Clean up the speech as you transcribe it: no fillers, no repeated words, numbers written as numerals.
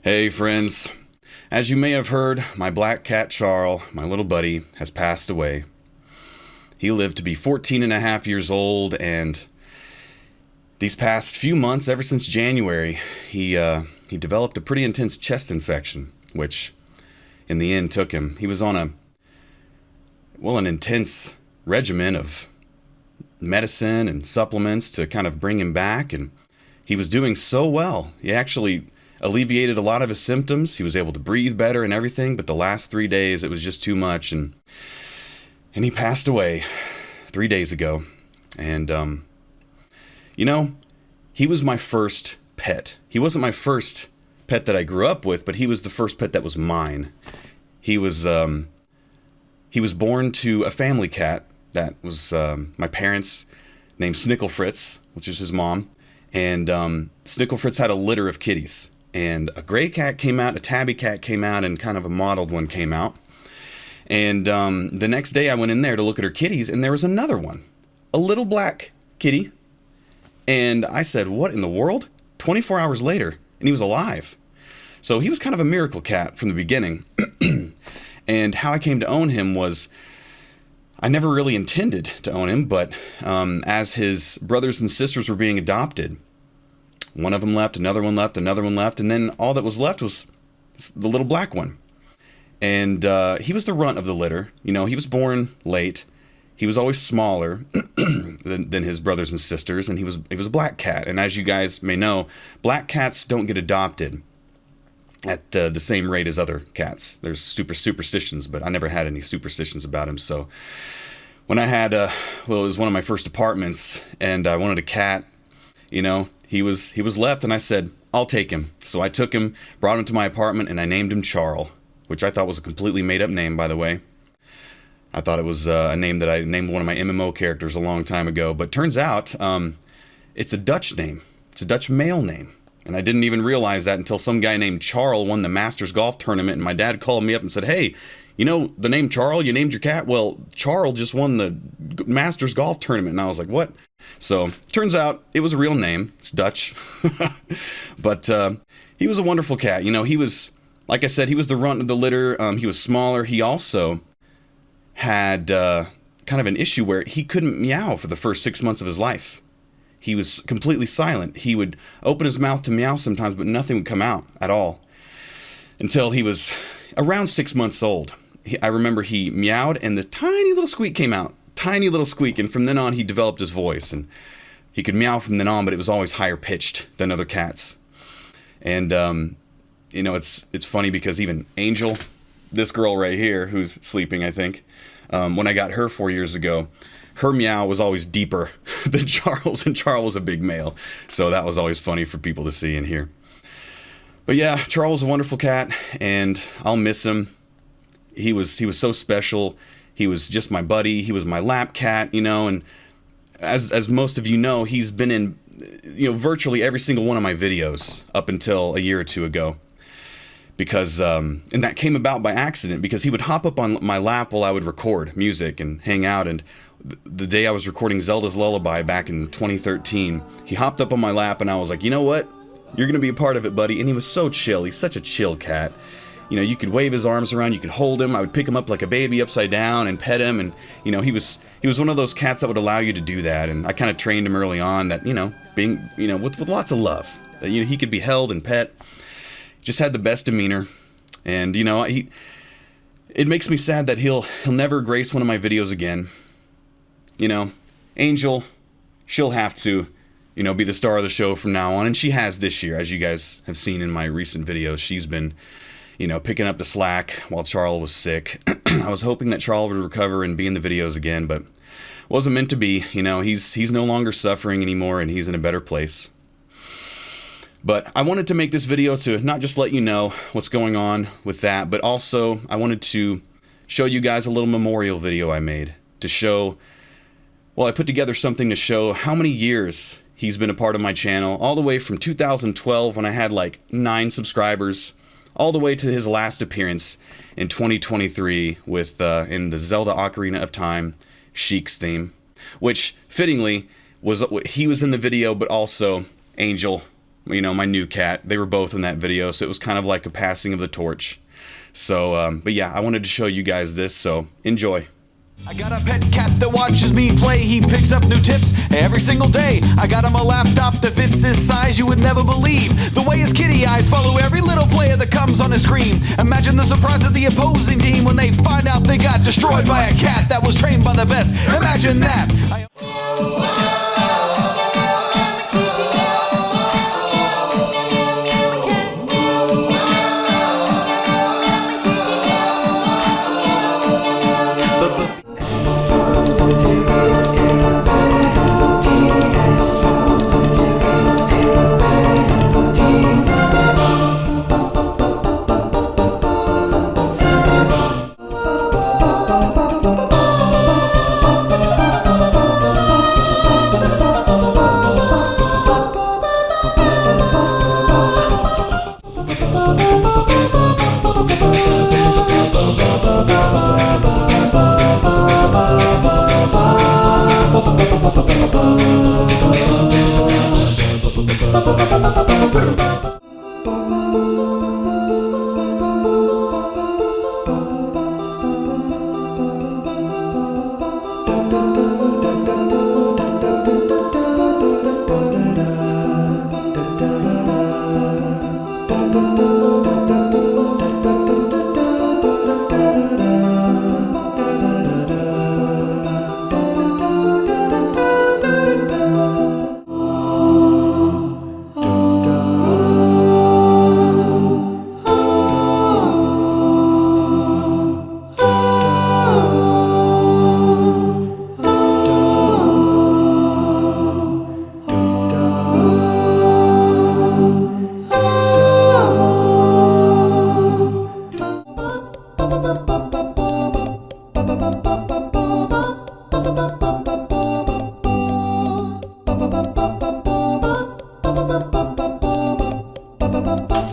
Hey friends, as you may have heard, my black cat Charl, my little buddy, has passed away. He lived to be 14 and a half years old, and these past few months, ever since January, he developed a pretty intense chest infection, which in the end took him. He was on an intense regimen of medicine and supplements to kind of bring him back, and he was doing so well. He actually alleviated a lot of his symptoms. He was able to breathe better and everything, but the last 3 days it was just too much, and he passed away 3 days ago. And he was my first pet. He wasn't my first pet that I grew up with, but he was the first pet that was mine. He was born to a family cat that was my parents named Snickle Fritz, which is his mom. And Snickle Fritz had a litter of kitties. And a gray cat came out, a tabby cat came out, and kind of a mottled one came out. And the next day I went in there to look at her kitties, and there was another one. A little black kitty. And I said, what in the world? 24 hours later, and he was alive. So he was kind of a miracle cat from the beginning. And how I came to own him was, I never really intended to own him, but as his brothers and sisters were being adopted, one of them left, another one left, another one left, and then all that was left was the little black one. And he was the runt of the litter. You know, he was born late. He was always smaller than his brothers and sisters, and he was a black cat. And as you guys may know, black cats don't get adopted at the same rate as other cats. There's superstitions, but I never had any superstitions about him. So when I had, it was one of my first apartments, and I wanted a cat, he was left, and I said, I'll take him. So I took him, brought him to my apartment, and I named him Charl, which I thought was a completely made-up name, by the way. I thought it was a name that I named one of my MMO characters a long time ago, but turns out it's a Dutch name. It's a Dutch male name. And I didn't even realize that until some guy named Charl won the Masters golf tournament, and my dad called me up and said, hey, you know the name Charl, you named your cat? Well, Charl just won the Masters golf tournament. And I was like, what? So turns out it was a real name. It's Dutch. But he was a wonderful cat. He was, like I said, he was the runt of the litter. He was smaller. He also had kind of an issue where he couldn't meow for the first 6 months of his life. He was completely silent. He would open his mouth to meow sometimes, but nothing would come out at all until he was around 6 months old. I remember he meowed and the tiny little squeak came out. Tiny little squeak. And from then on, he developed his voice. And he could meow from then on, but it was always higher pitched than other cats. And, it's funny because even Angel, this girl right here who's sleeping, I think, when I got her 4 years ago, her meow was always deeper than Charles, and Charles was a big male. So that was always funny for people to see and hear. But yeah, Charles was a wonderful cat, and I'll miss him. He was so special. He was just my buddy. He was my lap cat, and as most of you know, he's been in, virtually every single one of my videos up until a year or two ago. Because, and that came about by accident, because he would hop up on my lap while I would record music and hang out. And the day I was recording Zelda's Lullaby back in 2013, he hopped up on my lap, and I was like, you know what? You're going to be a part of it, buddy. And he was so chill. He's such a chill cat. You could wave his arms around, you could hold him. I would pick him up like a baby upside down and pet him. And, he was one of those cats that would allow you to do that. And I kind of trained him early on that, being, with lots of love, that, he could be held and pet. Just had the best demeanor. And, it makes me sad that he'll never grace one of my videos again. Angel, she'll have to, be the star of the show from now on. And she has this year, as you guys have seen in my recent videos. She's been, picking up the slack while Charl was sick. I was hoping that Charl would recover and be in the videos again, but wasn't meant to be. He's no longer suffering anymore, and he's in a better place. But I wanted to make this video to not just let you know what's going on with that, but also I wanted to show you guys a little memorial video I made to show, I put together something to show how many years he's been a part of my channel, all the way from 2012 when I had like 9 subscribers, all the way to his last appearance in 2023 with in the Zelda Ocarina of Time Sheik's theme, which fittingly he was in the video, but also Angel my new cat. They were both in that video, so it was kind of like a passing of the torch. So, but yeah, I wanted to show you guys this, so enjoy. I got a pet cat that watches me play. He picks up new tips every single day. I got him a laptop that fits his size. You would never believe the way his kitty eyes follow every little player that comes on his screen. Imagine the surprise of the opposing team when they find out they got destroyed by a cat that was trained by the best. Imagine that. Ba ba ba ba ba ba ba ba ba ba ba ba ba ba ba ba